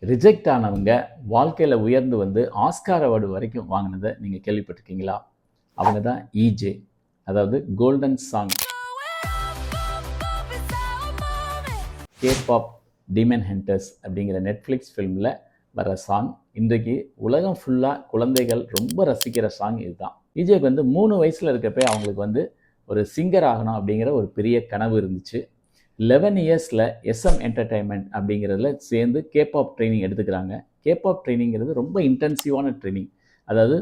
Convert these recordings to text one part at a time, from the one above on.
Reject ஆனவங்க வாழ்க்கையில் உயர்ந்து வந்து ஆஸ்கார் அவார்டு வரைக்கும் வாங்கினதை நீங்கள் கேள்விப்பட்டிருக்கீங்களா? அவங்க தான் இஜே, அதாவது golden song. Kebab demon hunters அப்படிங்கிற நெட்ஃப்ளிக்ஸ் ஃபிலிமில் வர சாங் இன்றைக்கு உலகம் ஃபுல்லாக குழந்தைகள் ரொம்ப ரசிக்கிற சாங் இதுதான். இஜேக்கு வந்து 3 வயசில் இருக்கப்போ அவங்களுக்கு வந்து ஒரு சிங்கர் ஆகணும் அப்படிங்கிற ஒரு பெரிய கனவு இருந்துச்சு. 11 இயர்ஸில் எஸ்எம் என்டர்டைன்மெண்ட் அப்படிங்கிறதுல சேர்ந்து கேபாப் ட்ரைனிங் எடுத்துக்கிறாங்க. கேபாப் ட்ரைனிங்கிறது ரொம்ப இன்டென்சிவான ட்ரைனிங். அதாவது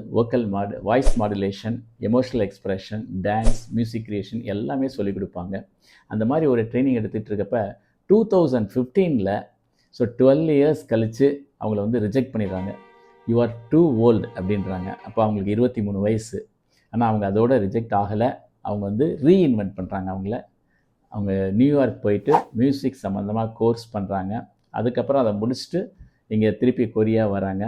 voice modulation, emotional expression, dance, music creation எல்லாமே சொல்லிக் கொடுப்பாங்க. அந்த மாதிரி ஒரு ட்ரைனிங் எடுத்துகிட்டு இருக்கப்ப 2015 ஸோ 12 இயர்ஸ் கழித்து அவங்கள வந்து ரிஜெக்ட் பண்ணிடுறாங்க. யூ ஆர் டூ ஓல்டு அப்படின்றாங்க. அப்போ அவங்களுக்கு 23 வயசு. ஆனால் அவங்க அதோட ரிஜெக்ட் ஆகலை. அவங்க வந்து ரீஇன்வென்ட் பண்ணுறாங்க. அவங்க நியூயார்க் போயிட்டு மியூசிக் சம்மந்தமாக கோர்ஸ் பண்ணுறாங்க. அதுக்கப்புறம் அதை முடிச்சுட்டு இங்கே திருப்பி கொரியா வராங்க.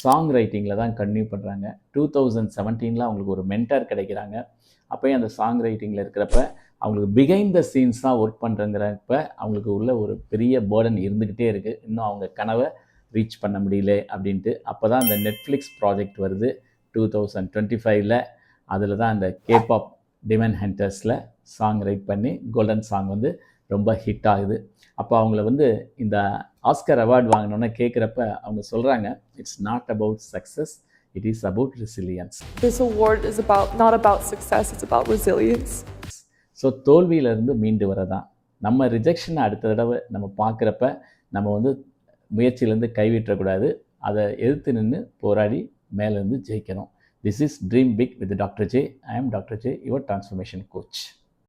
சாங் ரைட்டிங்கில் தான் கன்டினியூ பண்ணுறாங்க. 2017 அவங்களுக்கு ஒரு மென்டார் கிடைக்கிறாங்க. அப்போயும் அந்த சாங் ரைட்டிங்கில் இருக்கிறப்ப அவங்களுக்கு பிஹைண்ட் த சீன்ஸ் தான் ஒர்க் பண்ணுறங்கிறப்ப அவங்களுக்கு உள்ள ஒரு பெரிய பேர்டன் இருந்துக்கிட்டே இருக்குது. இன்னும் அவங்க கனவை ரீச் பண்ண முடியல அப்படின்ட்டு. அப்போ தான் அந்த நெட்ஃப்ளிக்ஸ் ப்ராஜெக்ட் வருது 2025. அதில் தான் அந்த கேபாப் டீமன் ஹண்டர்ஸில் சாங் ரைட் பண்ணி கோல்டன் சாங் வந்து ரொம்ப ஹிட் ஆகுது. அப்போ அவங்கள வந்து இந்த ஆஸ்கர் அவார்டு வாங்கினோன்னே கேட்குறப்ப அவங்க சொல்கிறாங்க, it's not about success, it is about resilience. This award is not about success, it's about resilience. So தோல்வியிலேருந்து மீண்டு வரதான். நம்ம ரிஜெக்ஷனை அடுத்த தடவை நம்ம பார்க்குறப்ப நம்ம வந்து முயற்சியிலேருந்து கைவிட்டக்கூடாது. அதை எதிர்த்து நின்று போராடி மேலேருந்து ஜெயிக்கணும். This is Dream Big with Dr. J. I am Dr. J, your transformation coach.